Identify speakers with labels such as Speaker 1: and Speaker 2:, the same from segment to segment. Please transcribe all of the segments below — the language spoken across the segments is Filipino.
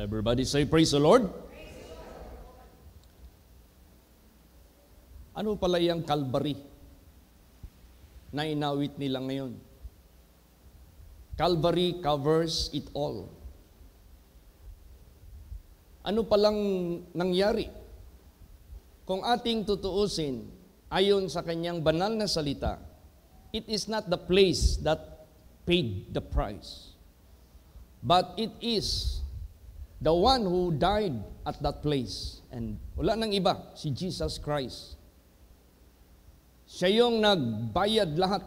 Speaker 1: Everybody say, praise the Lord. Ano pala yung Calvary na inawit nila ngayon? Calvary covers it all. Ano palang nangyari? Kung ating tutuusin, ayon sa kanyang banal na salita, it is not the place that paid the price, but it is the one who died at that place. And wala nang iba, si Jesus Christ. Siya yung nagbayad lahat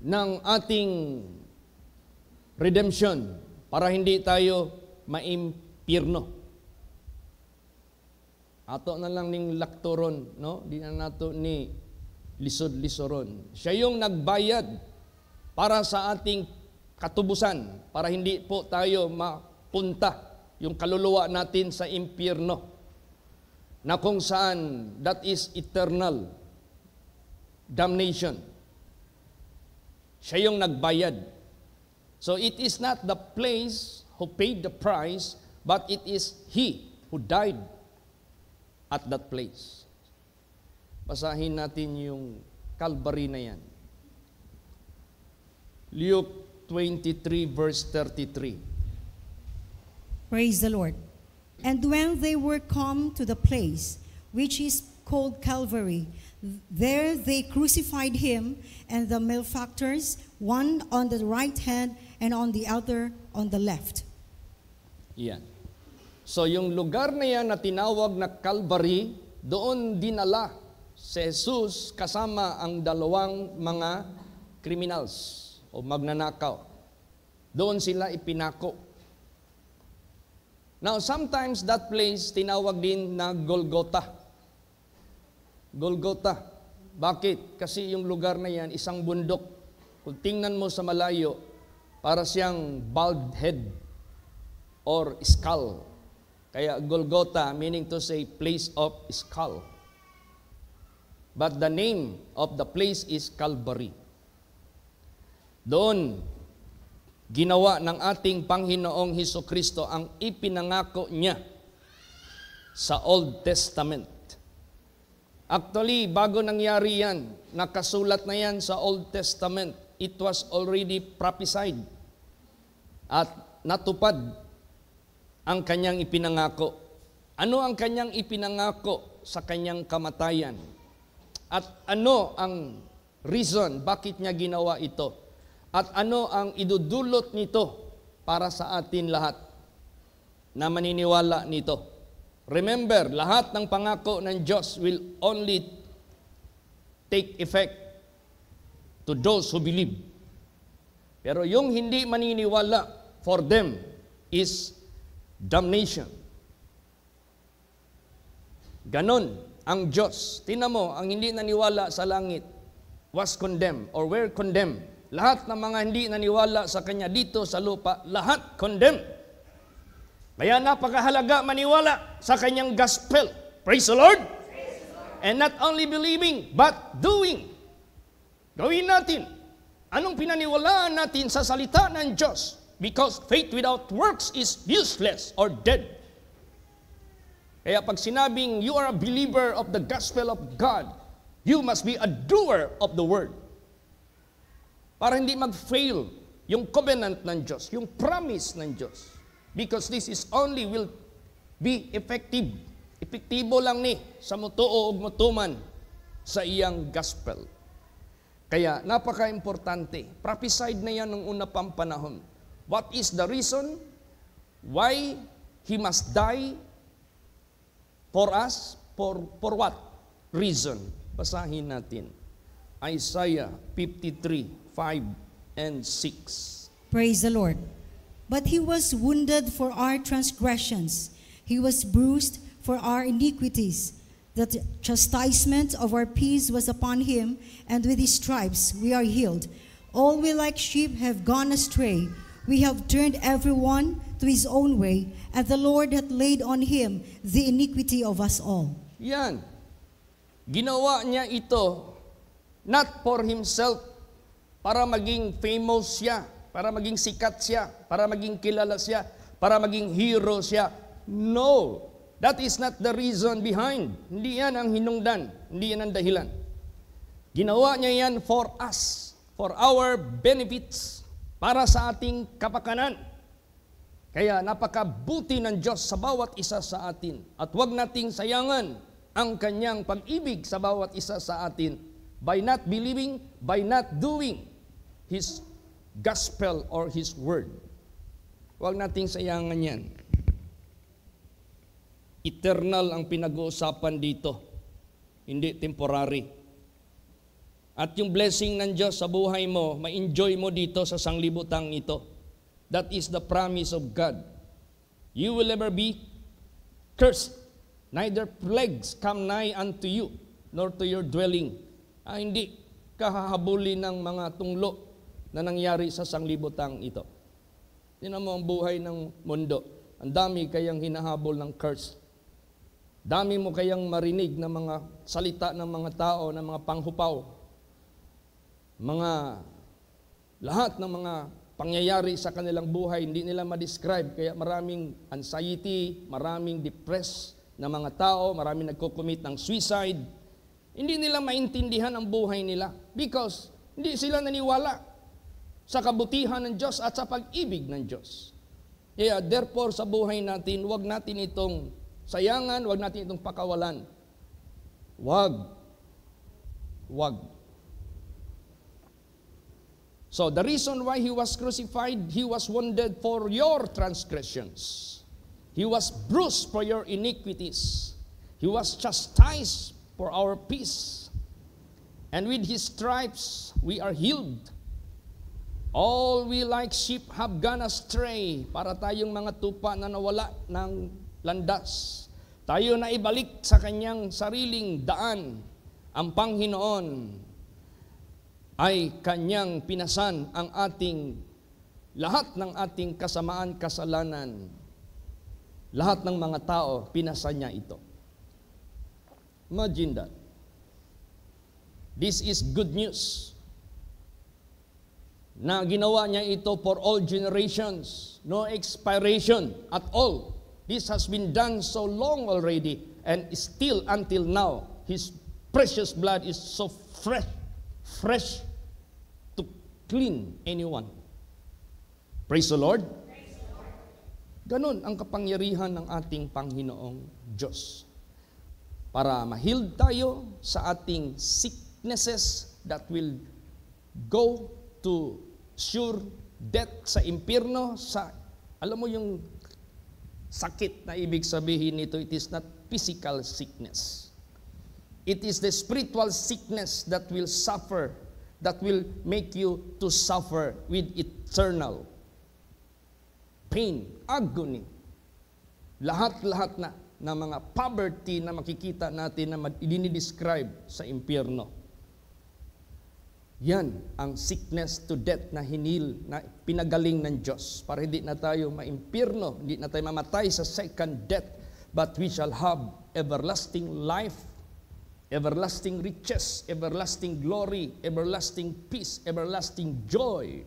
Speaker 1: ng ating redemption para hindi tayo maimpirno. Ato na lang ning laktoron, no? Di na nato ni lisod-lisoron. Siya yung nagbayad para sa ating katubusan, para hindi po tayo mapunta yung kaluluwa natin sa impyerno, na kung saan that is eternal damnation. Siya yung nagbayad. So it is not the place who paid the price, but it is He who died at that place. Basahin natin yung Calvary na yan. Luke 23 verse 33.
Speaker 2: Praise the Lord. And when they were come to the place which is called Calvary, there they crucified him and the malefactors, one on the right hand and on the other on the left.
Speaker 1: Yan. So yung lugar na yan na tinawag na Calvary, doon dinala si Jesus kasama ang dalawang mga criminals o magnanakaw. Doon sila ipinako. Now sometimes that place tinawag din na Golgotha. Golgotha. Bakit? Kasi yung lugar na yan, isang bundok. Kung tingnan mo sa malayo, para siyang bald head or skull. Kaya Golgotha, meaning to say place of skull. But the name of the place is Calvary. Doon, ginawa ng ating Panginoong Hesukristo ang ipinangako niya sa Old Testament. Actually, bago nangyari yan, nakasulat na yan sa Old Testament. It was already prophesied at natupad ang kanyang ipinangako. Ano ang kanyang ipinangako sa kanyang kamatayan? At ano ang reason bakit niya ginawa ito? At ano ang idudulot nito para sa atin lahat na maniniwala nito? Remember, lahat ng pangako ng Diyos will only take effect to those who believe. Pero yung hindi maniniwala, for them is damnation. Ganon ang Diyos. Tingnan mo, ang hindi naniwala sa langit was condemned or were condemned. Lahat ng mga hindi naniwala sa Kanya dito sa lupa, lahat condemned. Kaya napakahalaga maniwala sa Kanyang gospel. Praise the Lord! And not only believing, but doing. Gawin natin. Anong pinaniwalaan natin sa salita ng Diyos? Because faith without works is useless or dead. Kaya pag sinabing you are a believer of the gospel of God, you must be a doer of the word. Para hindi mag-fail yung covenant ng Diyos, yung promise ng Diyos. Because this is only will be effective. Epektibo lang ni sa mutuo ug mutuman sa iyang gospel. Kaya napaka-importante. Prophesied na yan nung una pang panahon. What is the reason why He must die for us? For what reason? Basahin natin. Isaiah 53, 5 and 6.
Speaker 2: Praise the Lord. But He was wounded for our transgressions. He was bruised for our iniquities. The chastisement of our peace was upon Him, and with His stripes we are healed. All we like sheep have gone astray. We have turned everyone to his own way, and the Lord hath laid on Him the iniquity of us all.
Speaker 1: Yan. Ginawa niya ito not for Himself, para maging famous siya, para maging sikat siya, para maging kilala siya, para maging hero siya. No, that is not the reason behind. Hindi yan ang hinungdan, hindi yan ang dahilan. Ginawa niya yan for us, for our benefits, para sa ating kapakanan. Kaya napakabuti ng Diyos sa bawat isa sa atin. At huwag nating sayangan ang kanyang pag-ibig sa bawat isa sa atin by not believing, by not doing His gospel or His word. Huwag nating sayangan yan. Eternal ang pinag-uusapan dito, hindi temporary. At yung blessing ng Diyos sa buhay mo, ma-enjoy mo dito sa sanglibutang ito. That is the promise of God. You will never be cursed, neither plagues come nigh unto you, nor to your dwelling. Hindi kahahabuli ng mga tunglo na nangyari sa sanglibutang ito. Tingnan mo ang buhay ng mundo. Ang dami kayang hinahabol ng curse. Dami mo kayang marinig ng mga salita ng mga tao, ng mga panghupaw. Lahat ng mga pangyayari sa kanilang buhay, hindi nila ma-describe. Kaya maraming anxiety, maraming depressed na mga tao, maraming nagko-commit ng suicide. Hindi nila maintindihan ang buhay nila because hindi sila naniwala sa kabutihan ng Diyos at sa pag-ibig ng Diyos. Kaya therefore sa buhay natin, huwag natin itong sayangan, huwag natin itong pakawalan. Huwag. So the reason why He was crucified, He was wounded for your transgressions. He was bruised for your iniquities. He was chastised for our peace. And with His stripes, we are healed. All we like sheep have gone astray. Para tayong mga tupa na nawala ng landas. Tayo na ibalik sa kanyang sariling daan. Ang Panginoon ay kanyang pinasan ang lahat ng ating kasamaan, kasalanan. Lahat ng mga tao, pinasan niya ito. Imagine that. This is good news. Na ginawa niya ito for all generations. No expiration at all. This has been done so long already and still until now, His precious blood is so fresh to clean anyone. Praise the Lord. Ganon ang kapangyarihan ng ating Panginoong Diyos. Para ma-heal tayo sa ating sicknesses that will go to sure death sa impyerno, alam mo yung sakit na ibig sabihin nito, it is not physical sickness. It is the spiritual sickness that will suffer, that will make you to suffer with eternal pain, agony. Lahat-lahat na mga poverty na makikita natin na dinidescribe sa impyerno. Yan ang sickness to death na hinil, na pinagaling ng Diyos para hindi na tayo maimpyerno, hindi na tayo mamatay sa second death, but we shall have everlasting life, everlasting riches, everlasting glory, everlasting peace, everlasting joy.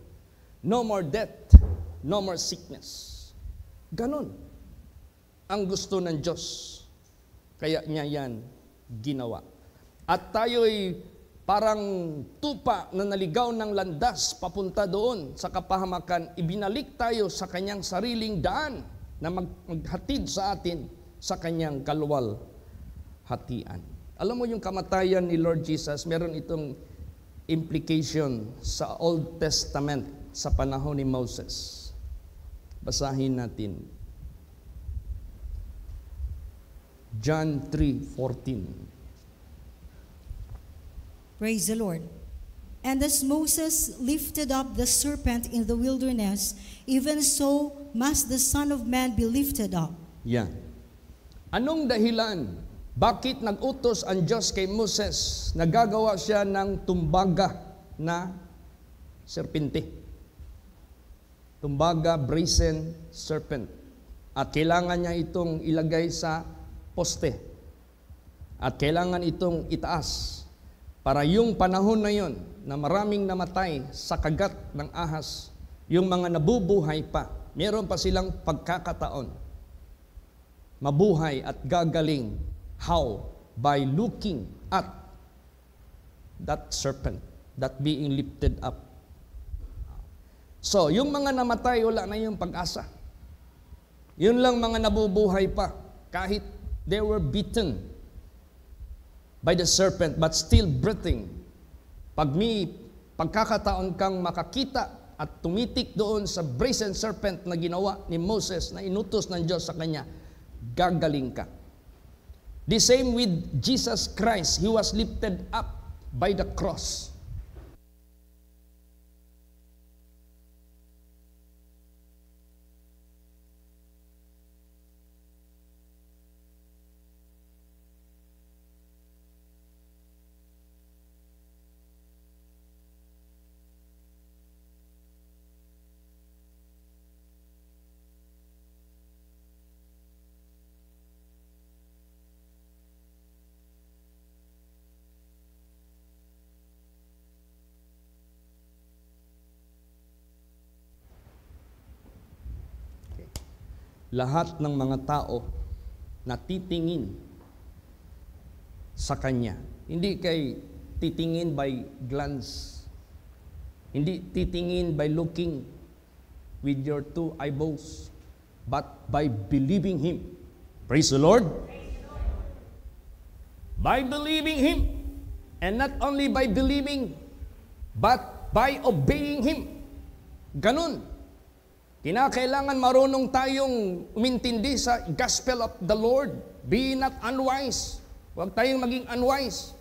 Speaker 1: No more death, no more sickness. Ganon ang gusto ng Diyos. Kaya niya yan ginawa. At tayo'y parang tupa na naligaw ng landas papunta doon sa kapahamakan, ibinalik tayo sa kanyang sariling daan na maghatid sa atin sa kanyang kaluwalhatian. Alam mo yung kamatayan ni Lord Jesus, meron itong implication sa Old Testament sa panahon ni Moses. Basahin natin. John 3:14.
Speaker 2: Praise the Lord. And as Moses lifted up the serpent in the wilderness, even so must the Son of Man be lifted up.
Speaker 1: Yan. Anong dahilan? Bakit nag-utos ang Diyos kay Moses? Nagagawa siya ng tumbaga na serpente. Tumbaga, brazen serpent. At kailangan niya itong ilagay sa poste. At kailangan itong itaas. Para yung panahon na yon na maraming namatay sa kagat ng ahas, yung mga nabubuhay pa, meron pa silang pagkakataon mabuhay at gagaling. How? By looking at that serpent, that being lifted up. So, yung mga namatay, wala na yung pag-asa. Yun lang mga nabubuhay pa, kahit they were beaten by the serpent, but still breathing. Pag may pagkakataon kang makakita at tumitik doon sa brazen serpent na ginawa ni Moses, na inutos ng Diyos sa kanya, gagaling ka. The same with Jesus Christ. He was lifted up by the cross. Lahat ng mga tao na titingin sa Kanya, hindi kay titingin by glance, hindi titingin by looking with your two eyeballs, but by believing Him. Praise the Lord! By believing Him, and not only by believing, but by obeying Him. Ganun. Kinakailangan marunong tayong umintindi sa gospel of the Lord. Be not unwise. Huwag tayong maging unwise.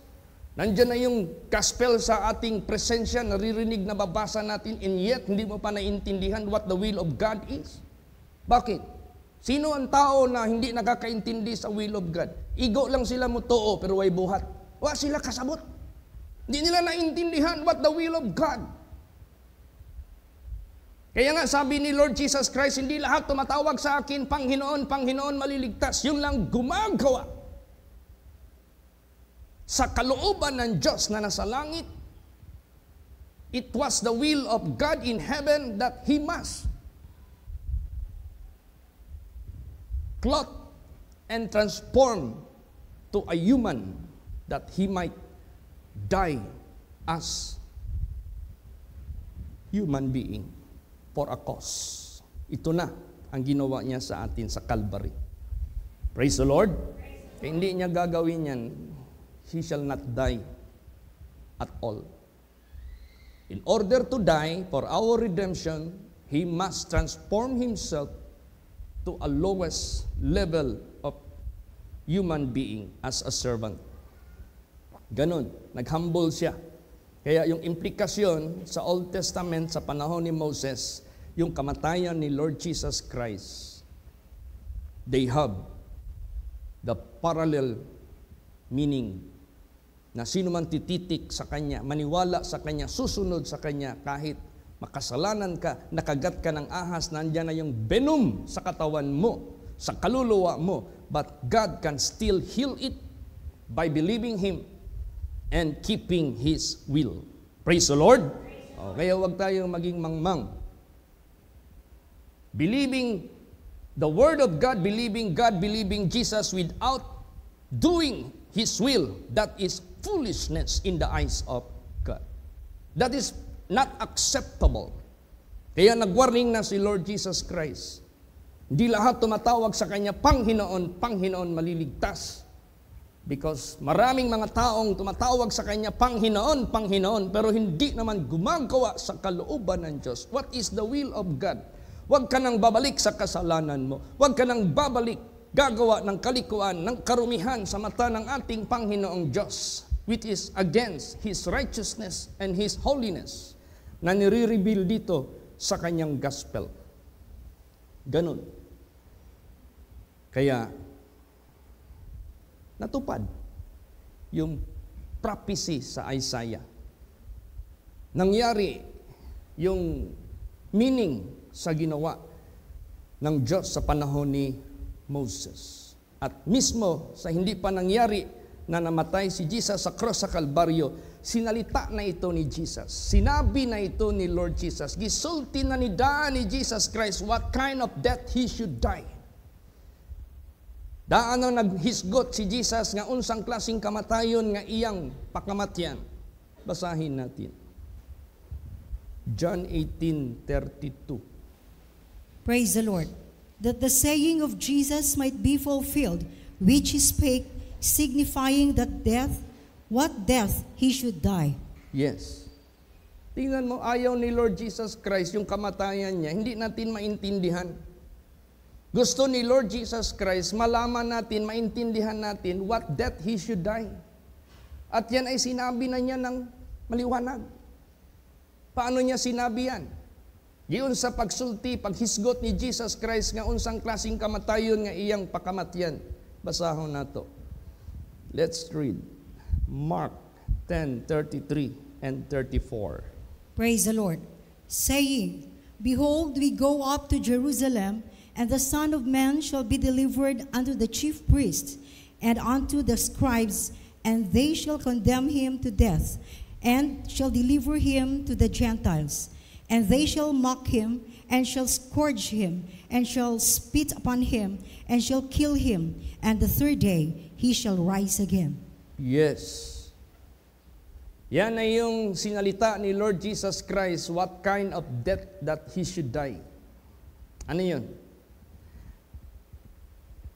Speaker 1: Nandiyan na yung gospel sa ating presensya, naririnig na babasa natin, and yet hindi mo pa naiintindihan what the will of God is. Bakit? Sino ang tao na hindi nakakaintindi sa will of God? Igo lang sila mutuo pero way buhat. Wa sila kasabot. Hindi nila naiintindihan what the will of God. Kaya nga sabi ni Lord Jesus Christ, hindi lahat tumatawag sa akin, Panginoon, Panginoon, maliligtas. Yun lang gumagawa sa kalooban ng Diyos na nasa langit. It was the will of God in heaven that He must clothe and transform to a human that He might die as human being. For a cause. Ito na ang ginawa niya sa atin sa Calvary. Praise the Lord. Kaya hindi niya gagawin yan, He shall not die at all. In order to die for our redemption, He must transform Himself to a lowest level of human being as a servant. Ganon, naghumble siya. Kaya yung implikasyon sa Old Testament sa panahon ni Moses, yung kamatayan ni Lord Jesus Christ, they have the parallel meaning na sino man tititik sa Kanya, maniwala sa Kanya, susunod sa Kanya, kahit makasalanan ka, nakagat ka ng ahas, nandiyan na yung venom sa katawan mo, sa kaluluwa mo, but God can still heal it by believing Him and keeping His will. Praise the Lord. Kaya huwag tayong maging mangmang. Believing the Word of God, believing Jesus without doing His will, that is foolishness in the eyes of God. That is not acceptable. Kaya nag-warning na si Lord Jesus Christ. Hindi lahat tumatawag sa Kanya, Panginoon, Panginoon, maliligtas. Because maraming mga taong tumatawag sa Kanya, Panginoon, Panginoon, pero hindi naman gumagawa sa kalooban ng Diyos. What is the will of God? Huwag ka nang babalik sa kasalanan mo. Huwag ka nang babalik, gagawa ng kalikuan, ng karumihan sa mata ng ating Panginoong Diyos, which is against His righteousness and His holiness, na nire-reveal dito sa Kanyang gospel. Ganun. Kaya, natupad yung prophecy sa Isaiah. Nangyari yung meaning sa ginawa ng Diyos sa panahon ni Moses. At mismo sa hindi pa nangyari na namatay si Jesus sa cross sa Kalbaryo, sinalita na ito ni Jesus. Sinabi na ito ni Lord Jesus. Gisulti na ni Jesus Christ what kind of death He should die. Daano naghisgot si Jesus nga unsang klaseng kamatayon nga iyang pakamatyan. Basahin natin. John 18:32.
Speaker 2: Praise the Lord. That the saying of Jesus might be fulfilled, which He spake, signifying that what death He should die.
Speaker 1: Yes. Tingnan mo, ayaw ni Lord Jesus Christ yung kamatayan niya, hindi natin maintindihan. Gusto ni Lord Jesus Christ, malaman natin, maintindihan natin what death He should die. At yan ay sinabi na niya ng maliwanag. Paano niya sinabi yan? Giyon sa pagsulti, paghisgot ni Jesus Christ nga unsang klaseng kamatayon nga iyang pakamatyan. Basahon nato. Let's read Mark 10:33 and 34.
Speaker 2: Praise the Lord. Saying, Behold, we go up to Jerusalem, and the Son of Man shall be delivered unto the chief priests and unto the scribes, and they shall condemn him to death, and shall deliver him to the Gentiles. And they shall mock him, and shall scourge him, and shall spit upon him, and shall kill him, and the third day he shall rise again.
Speaker 1: Yes. Yan ay yung sinalita ni Lord Jesus Christ, what kind of death that He should die. Ano yun?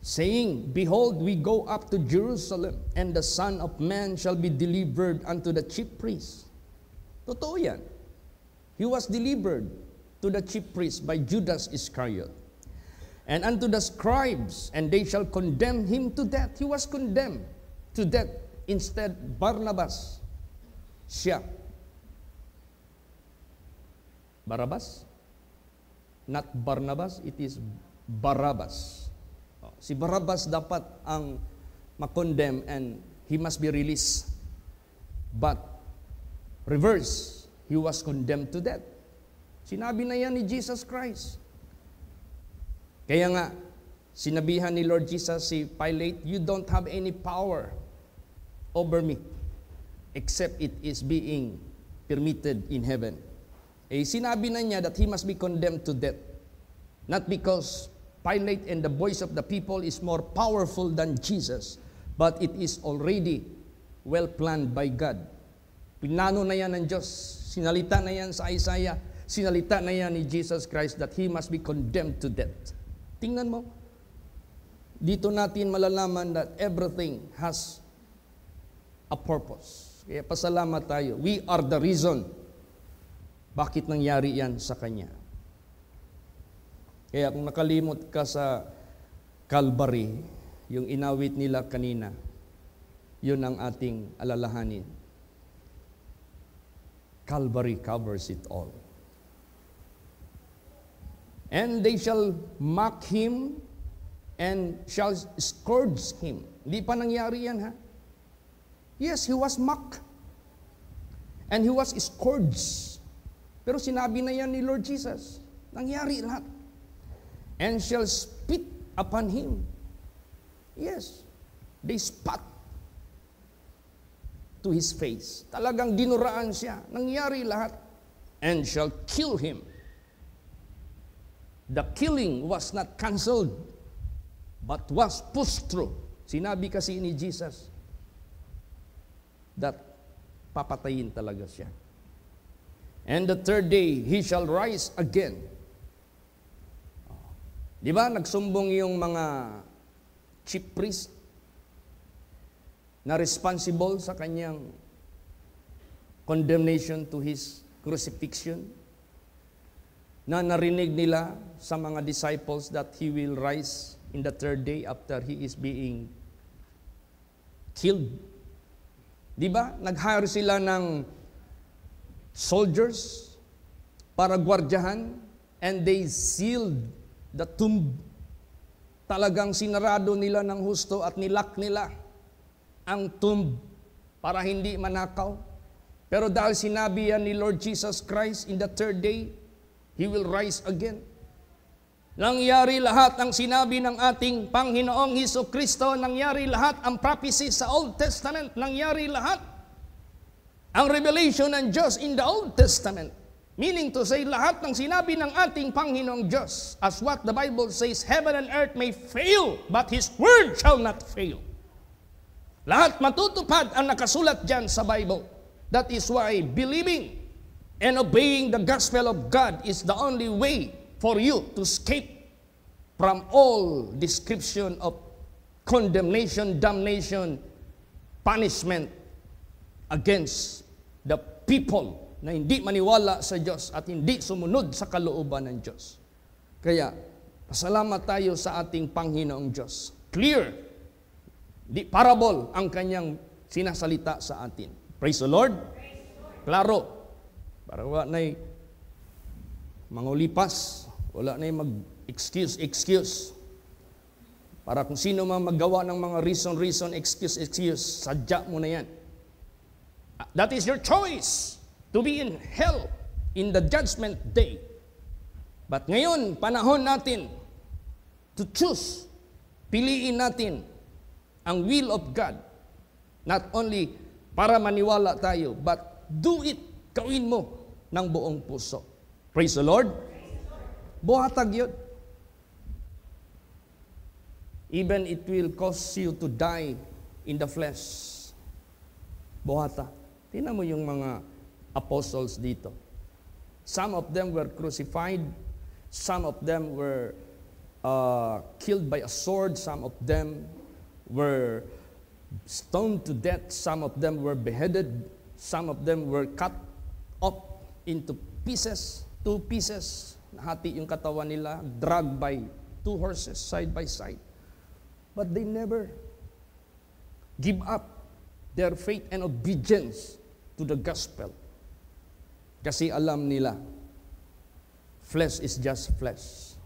Speaker 1: Saying, Behold, we go up to Jerusalem, and the Son of Man shall be delivered unto the chief priests. Totoo yan. He was delivered to the chief priests by Judas Iscariot. And unto the scribes, and they shall condemn him to death. He was condemned to death. Instead, Barnabas, siya. Barabbas? Not Barnabas, it is Barabbas. Si Barabbas dapat ang makondemn and he must be released. But, reverse, he was condemned to death. Sinabi na yan ni Jesus Christ. Kaya nga, sinabihan ni Lord Jesus si Pilate, you don't have any power over me, except it is being permitted in heaven. Sinabi na niya that he must be condemned to death. Not because Pilate and the voice of the people is more powerful than Jesus, but it is already well planned by God. Pinano na yan ng Diyos. Sinalita na yan sa Isaiah. Sinalita na yan ni Jesus Christ that He must be condemned to death. Tingnan mo. Dito natin malalaman that everything has a purpose. Kaya pasalamat tayo. We are the reason bakit nangyari yan sa Kanya. Kaya kung nakalimot ka sa Calvary, yung inawit nila kanina, yun ang ating alalahanin. Calvary covers it all. And they shall mock him and shall scourge him. Hindi pa nangyari yan, ha? Yes, he was mocked. And he was scourged. Pero sinabi na yan ni Lord Jesus. Nangyari lahat. And shall spit upon him. Yes, they spat to his face. Talagang dinuraan siya. Nangyari lahat. And shall kill him. The killing was not canceled, but was pushed through. Sinabi kasi ni Jesus that papatayin talaga siya. And the third day, he shall rise again. Di ba, nagsumbong yung mga chief priest na responsible sa kanyang condemnation to his crucifixion, na narinig nila sa mga disciples that he will rise in the third day after he is being killed. Di ba? Nag-hire sila ng soldiers para gwardyahan, and they sealed the tomb. Talagang sinarado nila ng husto at nilock nila ang tomb para hindi manakaw. Pero dahil sinabi yan ni Lord Jesus Christ, in the third day, He will rise again. Nangyari lahat ang sinabi ng ating Panginoong Hesukristo, nangyari lahat ang prophecy sa Old Testament, nangyari lahat ang revelation ng Diyos in the Old Testament. Meaning to say, lahat ng sinabi ng ating Panginoong Diyos, as what the Bible says, heaven and earth may fail, but His word shall not fail. Lahat matutupad ang nakasulat dyan sa Bible. That is why believing and obeying the gospel of God is the only way for you to escape from all description of condemnation, damnation, punishment against the people na hindi maniwala sa Diyos at hindi sumunod sa kalooban ng Diyos. Kaya, pasalamat tayo sa ating Panginoong Diyos. Clear, di parable ang kanyang sinasalita sa atin. Praise the Lord. Klaro. Para wala na'y mangulipas, wala na'y mag-excuse. Para kung sino man maggawa ng mga reason, excuse, sadya mo na yan. That is your choice to be in hell in the judgment day. But ngayon, panahon natin to choose, piliin natin ang will of God. Not only para maniwala tayo, but do it, gawin mo ng buong puso. Praise the Lord. Buhatag yun. Even it will cause you to die in the flesh. Buhata. Tingnan mo yung mga apostles dito. Some of them were crucified. Some of them were killed by a sword. Some of them were stoned to death. Some of them were beheaded. Some of them were cut up into pieces, 2 pieces. Nahati yung katawan nila, dragged by 2 horses side by side. But they never give up their faith and obedience to the gospel. Kasi alam nila, flesh is just flesh.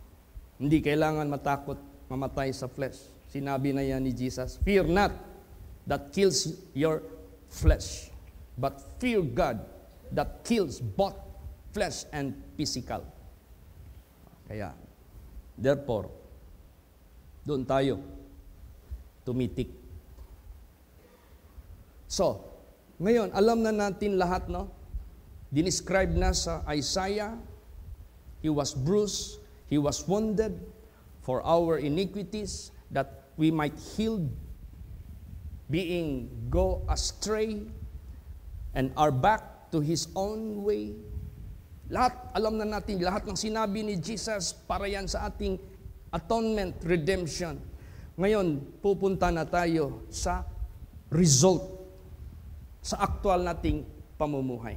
Speaker 1: Hindi kailangan matakot mamatay sa flesh. Sinabi na yan ni Jesus, fear not that kills your flesh, but fear God that kills both flesh and physical. Kaya, therefore, doon tayo tumitik. So, ngayon, alam na natin lahat, no? Dinescribe na sa Isaiah, He was bruised, He was wounded for our iniquities, that we might heal, being go astray, and are back to His own way. Lahat, alam na natin, lahat ng sinabi ni Jesus para yan sa ating atonement, redemption. Ngayon, pupunta na tayo sa result, sa actual nating pamumuhay.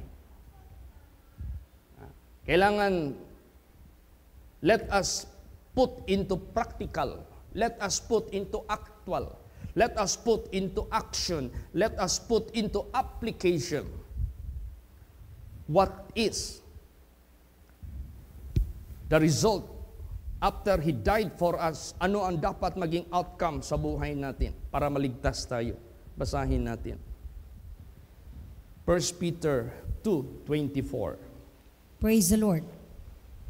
Speaker 1: Kailangan, let us put into practical, let us put into actual, let us put into action, let us put into application. What is the result after He died for us? Ano ang dapat maging outcome sa buhay natin para maligtas tayo? Basahin natin. 1 Peter 2:24.
Speaker 2: Praise the Lord.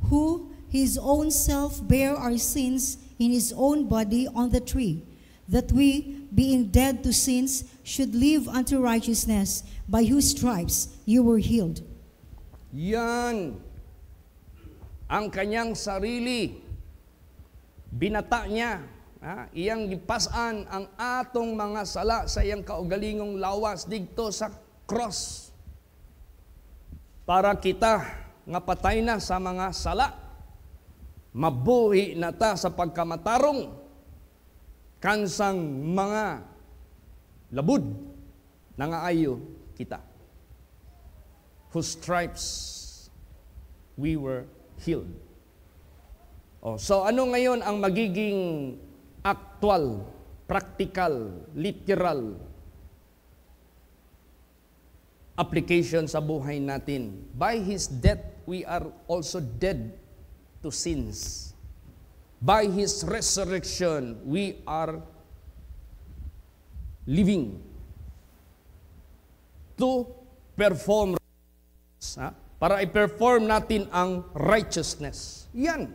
Speaker 2: Who His own self bare our sins in His own body on the tree, that we, being dead to sins, should live unto righteousness, by whose stripes you were healed.
Speaker 1: Yan ang kanyang sarili. Binata niya. Iyang gipasan ang atong mga sala sa iyang kaugalingong lawas digto sa cross. Para kita nga patay na sa mga sala, mabuhi na ta sa pagkamatarong kansang mga labud nangaayo kita. Whose stripes we were healed. So ano ngayon ang magiging actual, practical, literal application sa buhay natin? By His death, we are also dead to sins. By His resurrection, we are living to perform para i-perform natin ang righteousness. Yan.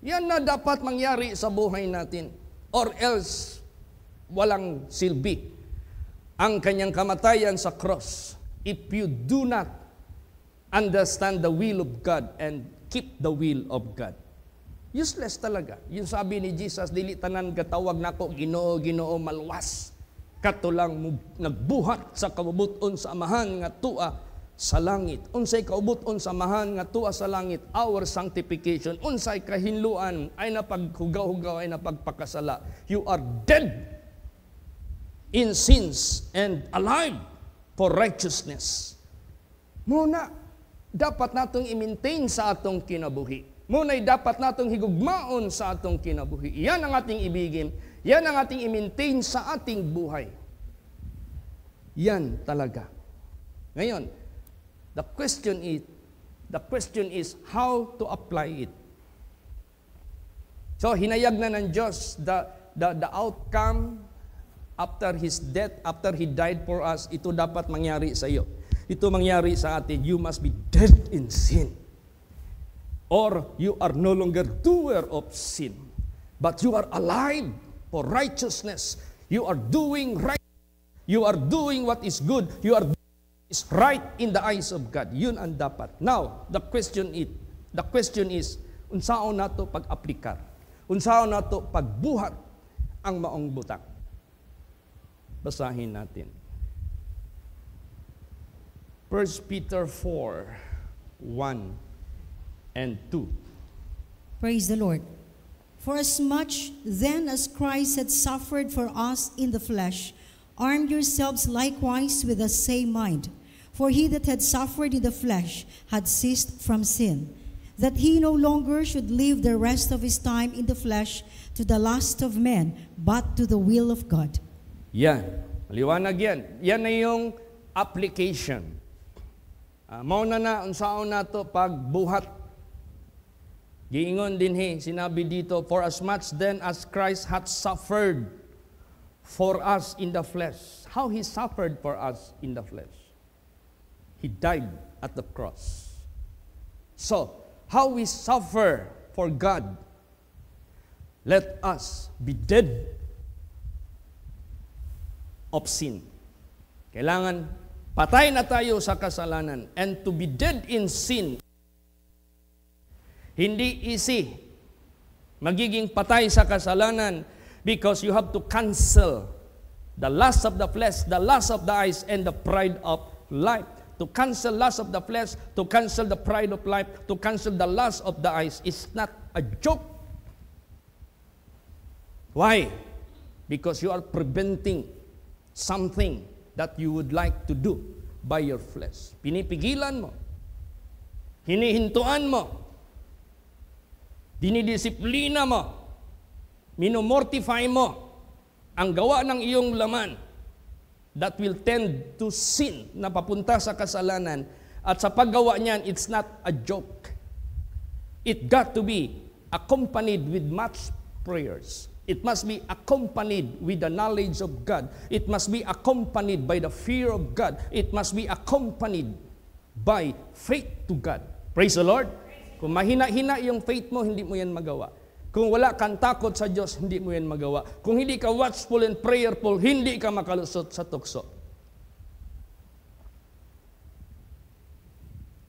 Speaker 1: Yan na dapat mangyari sa buhay natin. Or else, walang silbi ang kanyang kamatayan sa cross if you do not understand the will of God and keep the will of God. Useless talaga. Yung sabi ni Jesus, dili tanan katawag nako Ginoo, Ginoo malwas. Katulang nagbuhat sa kabubuton sa amahan nga tua sa langit. Unsay kaubuton sa amahan nga tua sa langit, our sanctification. Unsay kahinluan ay napaghugaw-hugaw, ay napagpakasala. You are dead in sins and alive for righteousness. Muna, dapat natong i-maintain sa atong kinabuhi. Muna'y dapat natong higugmaon sa atong kinabuhi. Yan ang ating ibigin. Yan ang ating i-maintain sa ating buhay. Yan talaga. Ngayon, the question is how to apply it. So, hinayag na ng Diyos the outcome after His death, after He died for us. Ito dapat mangyari sa iyo. Ito mangyari sa atin. You must be dead in sin. Or you are no longer doer of sin, but you are alive for righteousness. You are doing right. You are doing what is good. You are doing what is right in the eyes of God. Yun ang dapat. Now, the question is, unsaon nato pag-aplikar? Unsaon nato pagbuhat ang maong butang? Basahin natin. 1 Peter 4:1 and 2.
Speaker 2: Praise the Lord. For as much then as Christ had suffered for us in the flesh, arm yourselves likewise with the same mind. For he that had suffered in the flesh had ceased from sin, that he no longer should live the rest of his time in the flesh to the lust of men, but to the will of God.
Speaker 1: Yan. Maliwanag yan. Yan na yung application. Mauna na, unsaon na to pagbuhat. Giingon din sinabi dito, for as much then as Christ hath suffered for us in the flesh. How He suffered for us in the flesh? He died at the cross. So, how we suffer for God, let us be dead of sin. Kailangan patay na tayo sa kasalanan. And to be dead in sin, hindi easy magiging patay sa kasalanan because you have to cancel the lust of the flesh, the lust of the eyes, and the pride of life. To cancel lust of the flesh, to cancel the pride of life, to cancel the lust of the eyes is not a joke. Why? Because you are preventing something that you would like to do by your flesh. Pinipigilan mo. Hinihintuan mo. Dinidisiplina mo, minomortify mo ang gawa ng iyong laman that will tend to sin na papunta sa kasalanan. At sa paggawa niyan, it's not a joke. It got to be accompanied with much prayers. It must be accompanied with the knowledge of God. It must be accompanied by the fear of God. It must be accompanied by faith to God. Praise the Lord. Kung mahina-hina yung faith mo, hindi mo yan magawa. Kung wala kang takot sa Diyos, hindi mo yan magawa. Kung hindi ka watchful and prayerful, hindi ka makalusot sa tukso.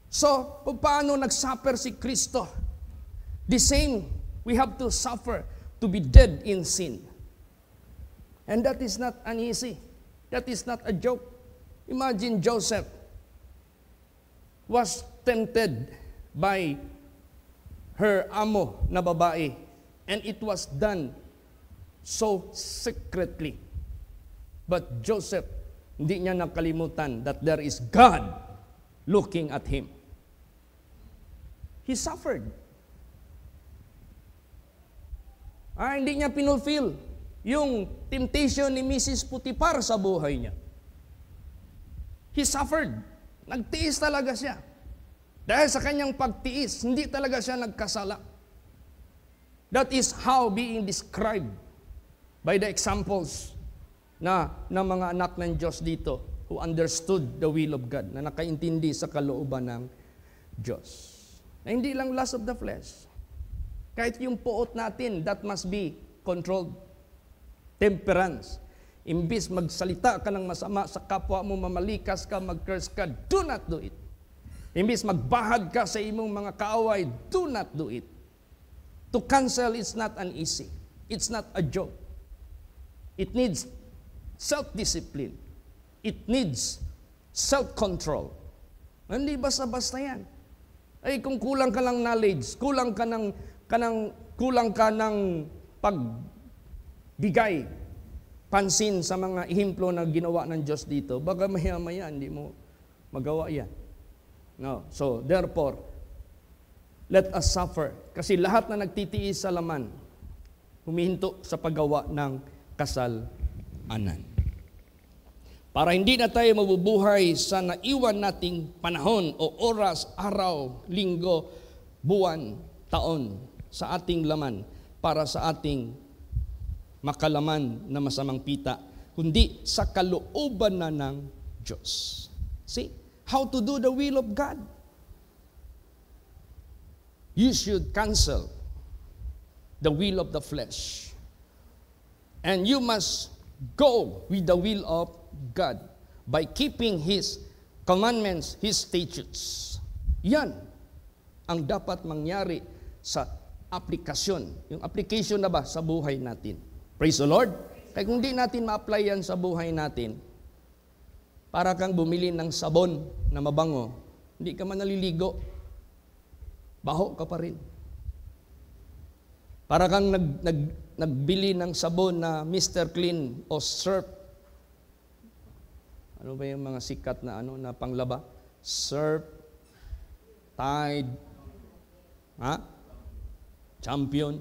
Speaker 1: So, paano nagsuffer si Kristo? The same, we have to suffer to be dead in sin. And that is not uneasy. That is not a joke. Imagine Joseph was tempted by her amo na babae. And it was done so secretly. But Joseph, hindi niya nakalimutan that there is God looking at him. He suffered. Hindi niya pinulfill yung temptation ni Mrs. Potiphar sa buhay niya. He suffered. Nagtiis talaga siya. Dahil sa kanyang pagtiis, hindi talaga siya nagkasala. That is how being described by the examples na ng mga anak ng Diyos dito who understood the will of God, na nakaintindi sa kalooban ng Diyos. Na hindi lang lust of the flesh. Kahit yung puot natin, that must be controlled. Temperance. Imbis magsalita ka ng masama sa kapwa mo, mamalikas ka, mag-curse ka, do not do it. Imbis magbahad ka sa imong mga kaaway, do not do it. To cancel is not an easy. It's not a joke. It needs self-discipline. It needs self-control. Hindi basta-basta yan. Ay kung kulang ka lang knowledge, kulang ka ng pagbigay pansin sa mga ihimplo na ginawa ng Diyos dito, baka maya-maya hindi mo magawa yan. No. So, therefore, let us suffer. Kasi lahat na nagtitiis sa laman, humihinto sa paggawa ng kasalanan. Para hindi na tayo mabubuhay sa naiwan nating panahon o oras, araw, linggo, buwan, taon sa ating laman para sa ating makalaman na masamang pita, kundi sa kalooban na ng Diyos. See? How to do the will of God. You should cancel the will of the flesh. And you must go with the will of God by keeping His commandments, His statutes. Yan ang dapat mangyari sa aplikasyon. Yung application na ba sa buhay natin? Praise the Lord. Kaya kung di natin ma-apply yan sa buhay natin, para kang bumili ng sabon na mabango, hindi ka man naliligo, baho ka pa rin. Para kang nagbili ng sabon na Mr. Clean o Surf. Ano ba yung mga sikat na na panglaba? Surf, Tide, Champion.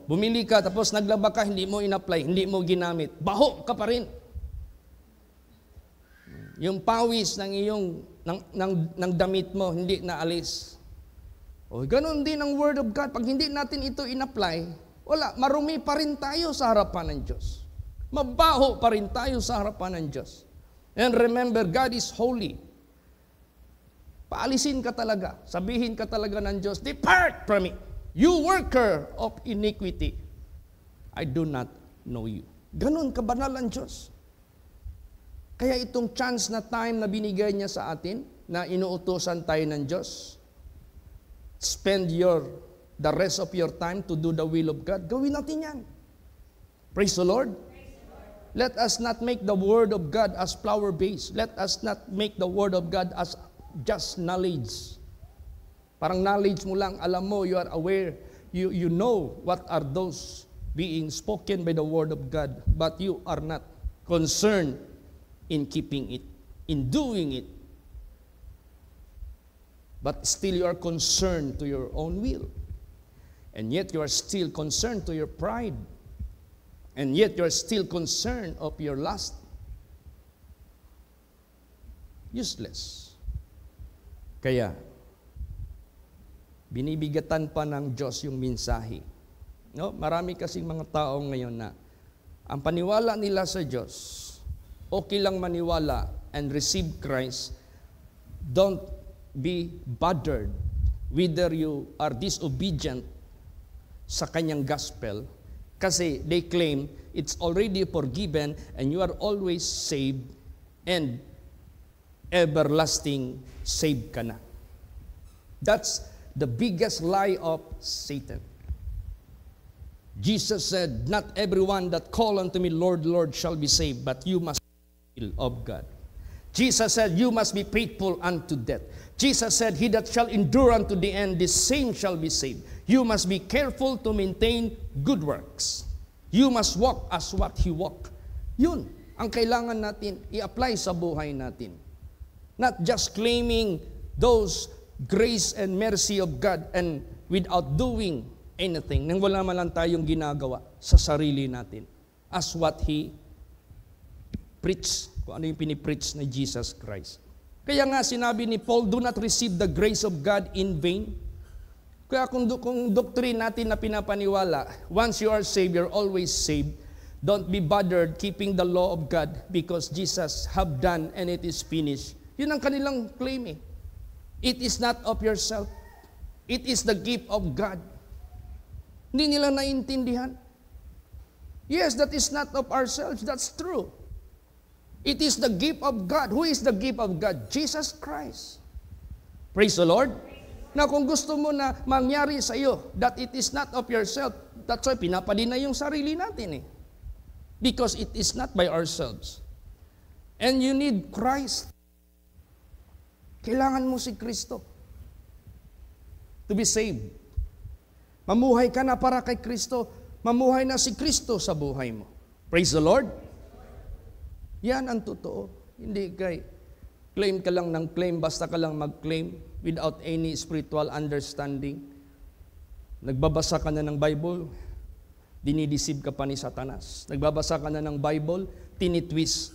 Speaker 1: Bumili ka tapos naglaba ka, hindi mo in-apply, hindi mo ginamit. Baho ka pa rin. Yung pawis ng damit mo, hindi naalis. Ganun din ang Word of God. Pag hindi natin ito in-apply, wala, marumi pa rin tayo sa harapan ng Diyos. Mabaho pa rin tayo sa harapan ng Diyos. And remember, God is holy. Paalisin ka talaga. Sabihin ka talaga ng Diyos, depart from me, you worker of iniquity. I do not know you. Ganun kabanal ang Diyos. Kaya itong chance na time na binigay niya sa atin, na inuutosan tayo ng Diyos, spend the rest of your time to do the will of God, gawin natin yan. Praise the Lord. Let us not make the Word of God as flower-based. Let us not make the Word of God as just knowledge. Parang knowledge mo lang, alam mo, you are aware, you know what are those being spoken by the Word of God, but you are not concerned in keeping it, in doing it. But still you are concerned to your own will. And yet you are still concerned to your pride. And yet you are still concerned of your lust. Useless. Kaya, binibigatan pa ng Diyos yung mensahe. No? Marami kasing mga tao ngayon na ang paniwala nila sa Diyos, okay lang maniwala and receive Christ. Don't be bothered whether you are disobedient sa kanyang gospel, kasi they claim it's already forgiven and you are always saved and everlasting saved ka na. That's the biggest lie of Satan. Jesus said, not everyone that call unto me, Lord, Lord, shall be saved, but you must of God. Jesus said, you must be faithful unto death. Jesus said, he that shall endure unto the end, the same shall be saved. You must be careful to maintain good works. You must walk as what he walked. Yun ang kailangan natin i-apply sa buhay natin. Not just claiming those grace and mercy of God and without doing anything, nang wala man lang tayong ginagawa sa sarili natin. As what he preach, kung ano yung pinipreach na Jesus Christ. Kaya nga sinabi ni Paul, do not receive the grace of God in vain. Kaya kung doctrine natin na pinapaniwala, once you are saved, you're always saved. Don't be bothered keeping the law of God because Jesus have done and it is finished. Yun ang kanilang claim eh. It is not of yourself. It is the gift of God. Hindi nila naintindihan. Yes, that is not of ourselves. That's true. It is the gift of God. Who is the gift of God? Jesus Christ. Praise the Lord. Na kung gusto mo na mangyari sa iyo that it is not of yourself, that's why pinapadin na yung sarili natin eh. Because it is not by ourselves. And you need Christ. Kailangan mo si Kristo to be saved. Mamuhay ka na para kay Kristo. Mamuhay na si Kristo sa buhay mo. Praise the Lord. Yan ang totoo. Hindi kay claim ka lang ng claim, basta ka lang mag-claim without any spiritual understanding. Nagbabasa ka na ng Bible, dinideceive ka pa ni Satanas. Nagbabasa ka na ng Bible, tinitwist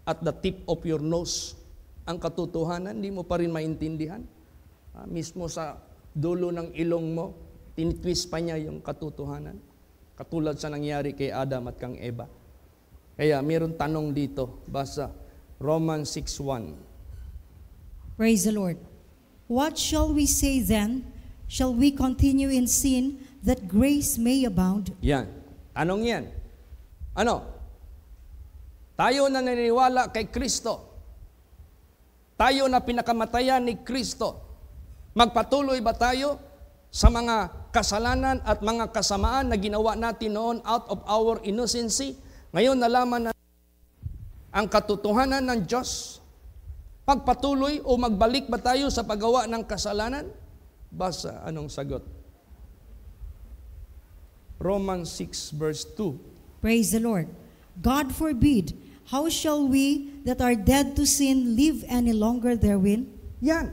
Speaker 1: at the tip of your nose ang katotohanan, hindi mo pa rin maintindihan. Mismo sa dulo ng ilong mo, tinitwist pa niya yung katotohanan. Katulad sa nangyari kay Adam at kang Eva. Kaya mayroon tanong dito, basa Romans 6:1.
Speaker 2: Praise the Lord. What shall we say then? Shall we continue in sin that grace may abound?
Speaker 1: Yan. Tanong yan. Ano? Tayo na naniniwala kay Kristo. Tayo na pinakamatayan ni Kristo. Magpatuloy ba tayo sa mga kasalanan at mga kasamaan na ginawa natin noon out of our innocency? Ngayon nalaman na ang katotohanan ng Diyos. Pagpatuloy o magbalik ba tayo sa paggawa ng kasalanan? Basa, anong sagot? Romans 6 verse 2.
Speaker 2: Praise the Lord. God forbid, how shall we that are dead to sin live any longer therein?
Speaker 1: Yan.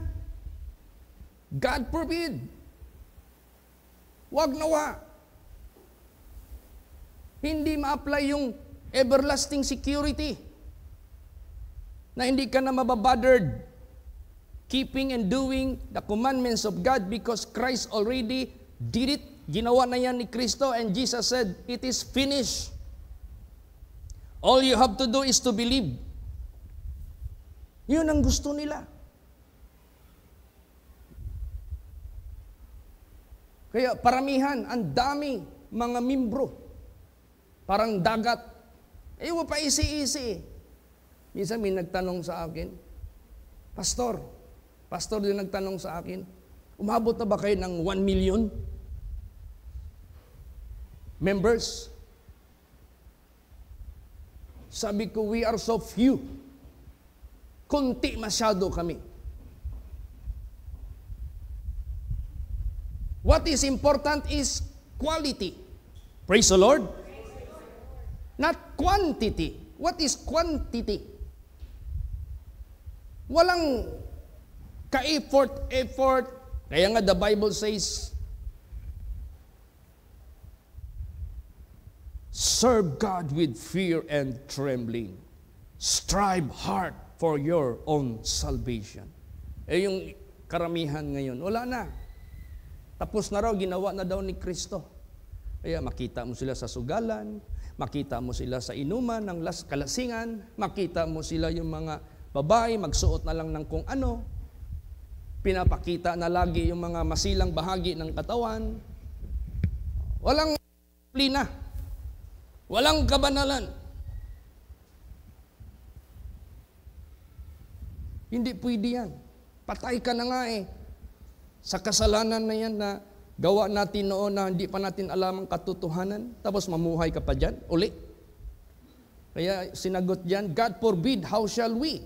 Speaker 1: God forbid. Wag nawa. Hindi ma-apply yung everlasting security na hindi ka na mababothered keeping and doing the commandments of God because Christ already did it. Ginawa na yan ni Kristo and Jesus said, it is finished. All you have to do is to believe. Yun ang gusto nila. Kaya paramihan, ang dami mga membro. Parang dagat. Wa pa isi-isi. Minsan may nagtanong sa akin, Pastor din nagtanong sa akin, umabot na ba kayo ng 1 million members? Sabi ko, we are so few. Kunti masyado kami. What is important is quality. Praise the Lord. Not quantity. What is quantity? Walang ka-effort. Kaya nga the Bible says, serve God with fear and trembling. Strive hard for your own salvation. Yung karamihan ngayon, wala na. Tapos na raw, ginawa na daw ni Kristo. Kaya makita mo sila sa sugalan, makita mo sila sa inuman ng kalasingan, makita mo sila yung mga babae, magsuot na lang ng kung ano, pinapakita na lagi yung mga masilang bahagi ng katawan. Walang plina, walang kabanalan. Hindi pwede yan. Patay ka na nga eh. Sa kasalanan na yan na gawa natin noon na hindi pa natin alam ang katotohanan, tapos mamuhay ka pa dyan, uli. Kaya sinagot dyan, God forbid, how shall we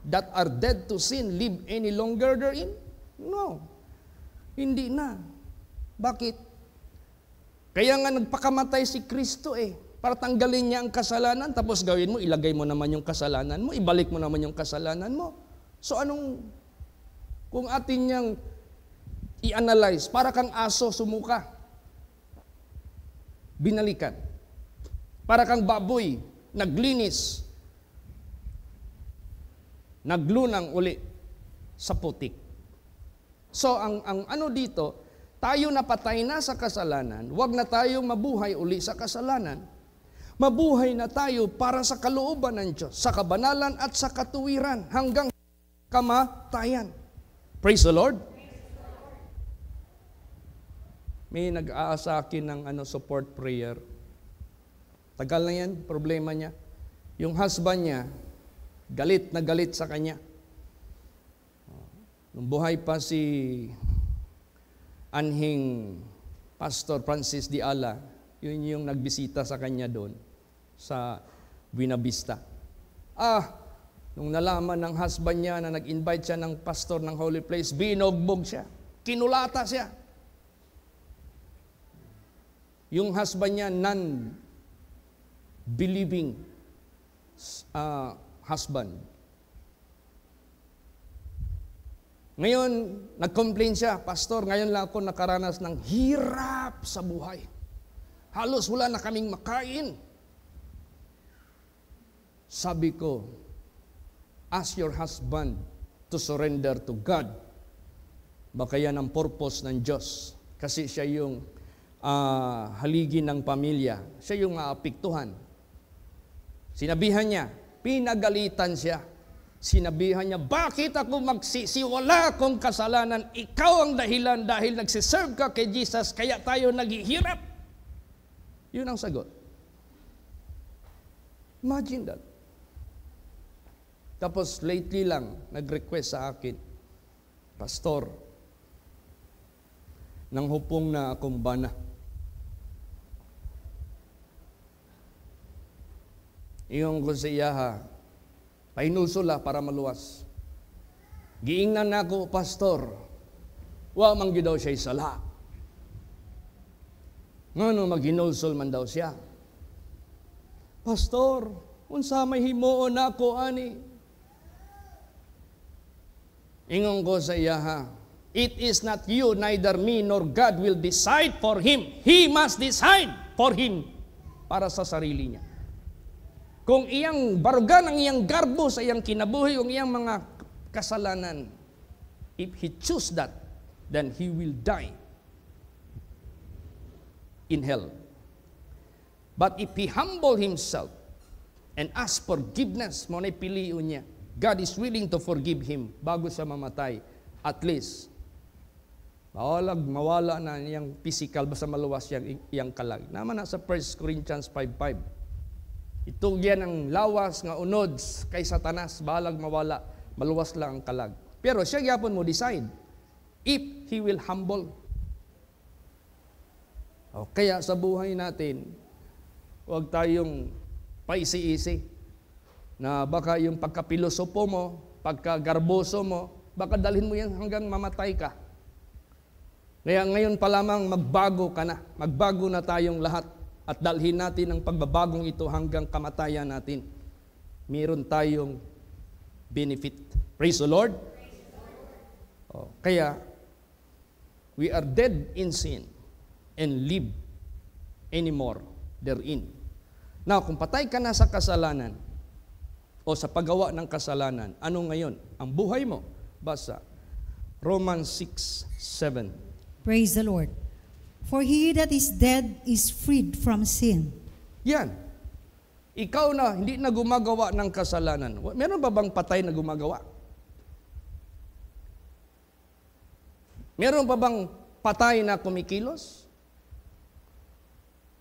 Speaker 1: that are dead to sin live any longer therein? No. Hindi na. Bakit? Kaya nga nagpakamatay si Kristo eh, para tanggalin niya ang kasalanan, tapos gawin mo, ilagay mo naman yung kasalanan mo, ibalik mo naman yung kasalanan mo. So kung atin niyang i-analyze, para kang aso sumuka, binalikan. Para kang baboy, naglinis, naglunang uli sa putik. So ang ano dito, tayo napatay na sa kasalanan, wag na tayong mabuhay uli sa kasalanan. Mabuhay na tayo para sa kalooban ng Diyos, sa kabanalan at sa katuwiran hanggang kamatayan. Praise the Lord. may nag-aasa akin ng support prayer. Tagal na yan, problema niya. Yung husband niya, galit na galit sa kanya. Nung buhay pa si anhing Pastor Francis de Ala, yun yung nagbisita sa kanya doon sa Buena Vista. Nung nalaman ng husband niya na nag-invite siya ng pastor ng Holy Place, binugbog siya. Kinulata siya. Yung husband niya, non-believing husband. Ngayon, nag-complain siya, Pastor, ngayon lang ako nakaranas ng hirap sa buhay. Halos wala na kaming makain. Sabi ko, ask your husband to surrender to God. Baka yan ang purpose ng Diyos. Kasi siya yung haligi ng pamilya. Siya yung maapektuhan. Sinabihan niya, pinagalitan siya. Sinabihan niya, bakit ako magsisiwala kung kasalanan? Ikaw ang dahilan dahil nagsiserve ka kay Jesus, kaya tayo naghihirap. Yun ang sagot. Imagine that. Tapos lately lang, nag-request sa akin, Pastor, nang hupong na akong bana. Iyong ko sa iyaha, painusula para maluwas. Giingnan na ako, Pastor, wa man daw siya isala. Ngano maghinulsol man daw siya. Pastor, unsa may himuon ako ani? Ingon ko sa iyaha, it is not you, neither me, nor God will decide for him. He must decide for him para sa sarili niya. Kung iyang barugan ang iyang garbo sa iyang kinabuhi, ang iyang mga kasalanan, if he choose that, then he will die in hell. But if he humble himself and ask forgiveness, mo na piliun niya, God is willing to forgive him bago siya mamatay. At least, mawala na niyang physical, basta maluwas iyang kalag. Naman na sa 1 Corinthians 5:5. Ito yan ang lawas nga unod kay Satanas, balag mawala, maluwas lang ang kalag. Pero siya gyapon mo decide if he will humble. Kaya sa buhay natin, huwag tayong paisi-isi na baka yung pagkapilosopo mo, pagkagarboso mo, baka dalhin mo yan hanggang mamatay ka. Kaya ngayon pa lamang magbago ka na. Magbago na tayong lahat. At dalhin natin ang pagbabagong ito hanggang kamatayan natin. Meron tayong benefit. Praise the Lord. Kaya, we are dead in sin and live anymore therein. Now, kung patay ka na sa kasalanan o sa paggawa ng kasalanan, ano ngayon? Ang buhay mo? Basa, Romans 6:7.
Speaker 2: Praise the Lord. For he that is dead is freed from sin.
Speaker 1: Yan. Ikaw na, hindi na gumagawa ng kasalanan. Meron ba bang patay na gumagawa? Meron ba bang patay na kumikilos?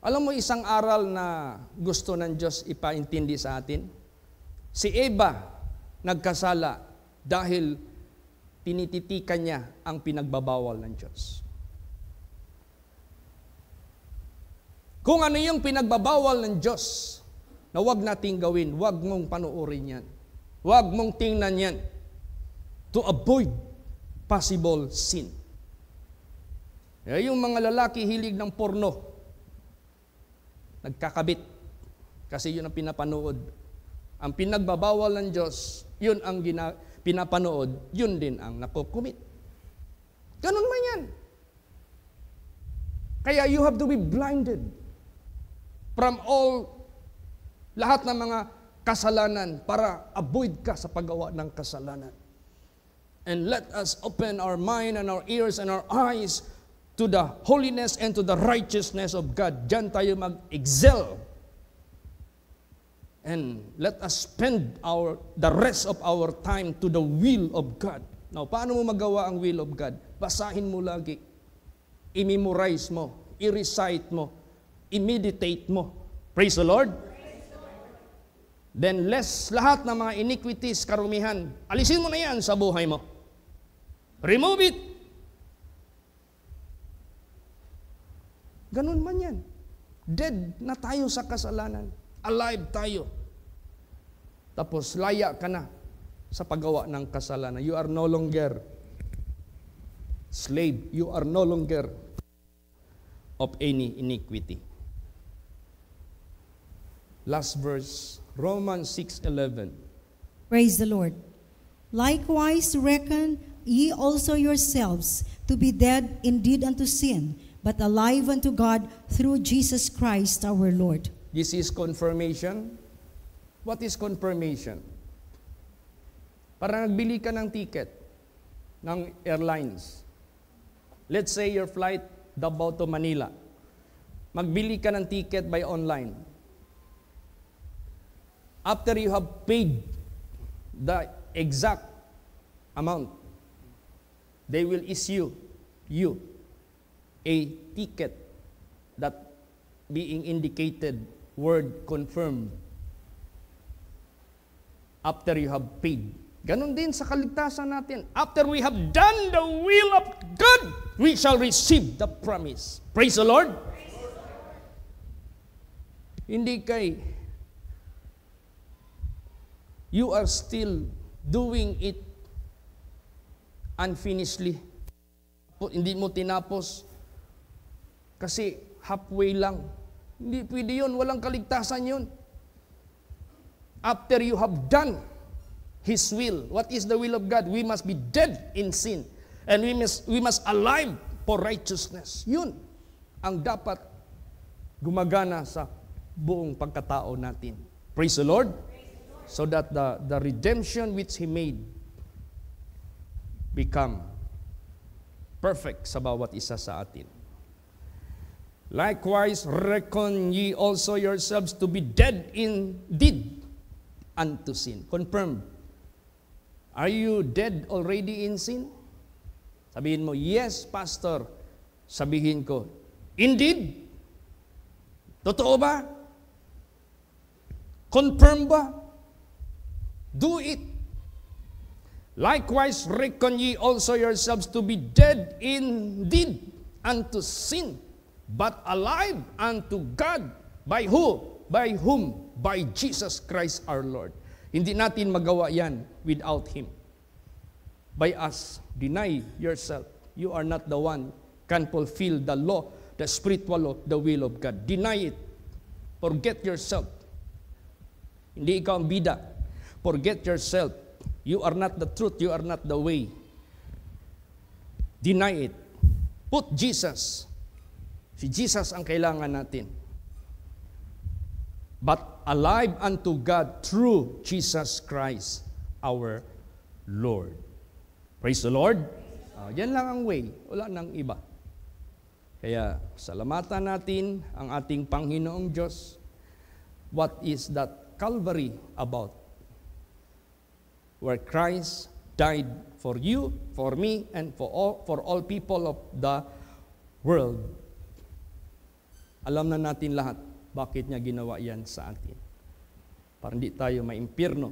Speaker 1: Alam mo isang aral na gusto ng Diyos ipaintindi sa atin? Si Eva nagkasala dahil tinititikan niya ang pinagbabawal ng Diyos. Kung ano yung pinagbabawal ng Diyos na huwag nating gawin, huwag mong panuorin yan. Huwag mong tingnan yan to avoid possible sin. Yung mga lalaki hilig ng porno, nagkakabit kasi yun ang pinapanood. Ang pinagbabawal ng Diyos, yun ang pinapanood, yun din ang nakukumit. Ganun man yan. Kaya you have to be blinded from all, lahat ng mga kasalanan para avoid ka sa paggawa ng kasalanan. And let us open our mind and our ears and our eyes to the holiness and to the righteousness of God. Diyan tayo mag-excel. And let us spend the rest of our time to the will of God. Now, paano mo magawa ang will of God? Basahin mo lagi. i-memorize mo, i-recite mo, i-meditate mo. Praise the Lord. Then lahat ng mga iniquities, karumihan, alisin mo na yan sa buhay mo. Remove it. Ganun man yan. Dead na tayo sa kasalanan. Alive tayo. Tapos laya ka na sa paggawa ng kasalanan. You are no longer slave. You are no longer of any iniquity. Last verse, Romans 6:11.
Speaker 2: Praise the Lord. Likewise reckon ye also yourselves to be dead indeed unto sin, but alive unto God through Jesus Christ our Lord.
Speaker 1: This is confirmation. What is confirmation? Para nagbili ka ng ticket ng airlines. Let's say your flight Davao to Manila. Magbili ka ng ticket by online. After you have paid the exact amount, they will issue you a ticket that being indicated word confirmed after you have paid. Ganon din sa kaligtasan natin. After we have done the will of God, we shall receive the promise. Praise the Lord. Hindi kay you are still doing it unfinishedly. Hindi mo tinapos kasi halfway lang. Hindi pwede yun. Walang kaligtasan yun. After you have done His will. What is the will of God? We must be dead in sin. And we must alive for righteousness. Yun ang dapat gumagana sa buong pagkatao natin. Praise the Lord. So that the redemption which He made become perfect sa bawat isa sa atin. Likewise, reckon ye also yourselves to be dead indeed unto sin. Confirmed. Are you dead already in sin? Sabihin mo, yes, Pastor. Sabihin ko, indeed? Totoo ba? Confirm ba? Do it. Likewise, reckon ye also yourselves to be dead indeed unto sin, but alive unto God. By who? By whom? By Jesus Christ our Lord. Hindi natin magawa yan without Him. By us, deny yourself. You are not the one can fulfill the law, the spiritual law, the will of God. Deny it. Forget yourself. Hindi ikaw ang bida. Forget yourself. You are not the truth. You are not the way. Deny it. Put Jesus. Si Jesus ang kailangan natin. But alive unto God through Jesus Christ our Lord. Praise the Lord. Yan lang ang way. Wala nang iba. Kaya salamatan natin ang ating Panginoong Diyos. What is that Calvary about? Where Christ died for you, for me, and for all people of the world. Alam na natin lahat bakit niya ginawa yan sa atin. Para hindi tayo maimpirno.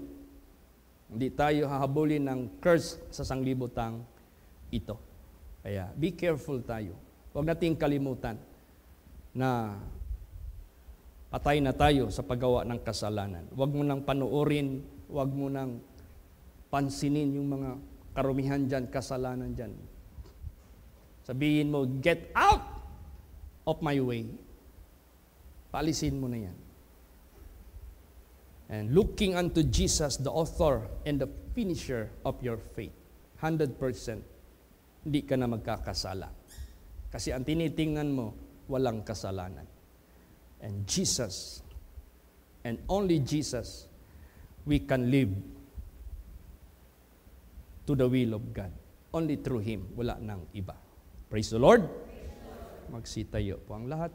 Speaker 1: Hindi tayo hahabulin ng curse sa sanglibutang ito. Kaya be careful tayo. Huwag nating kalimutan na patay na tayo sa paggawa ng kasalanan. Huwag mo nang panuorin, huwag mo nang pansinin yung mga karumihan dyan, kasalanan dyan. Sabihin mo, get out of my way. Paalisin mo na yan. And looking unto Jesus, the author and the finisher of your faith. 100%, hindi ka na magkakasala. Kasi ang tinitingnan mo, walang kasalanan. And Jesus, and only Jesus, we can live to the will of God. Only through Him, wala nang iba. Praise the Lord. Magsitayo po ang lahat.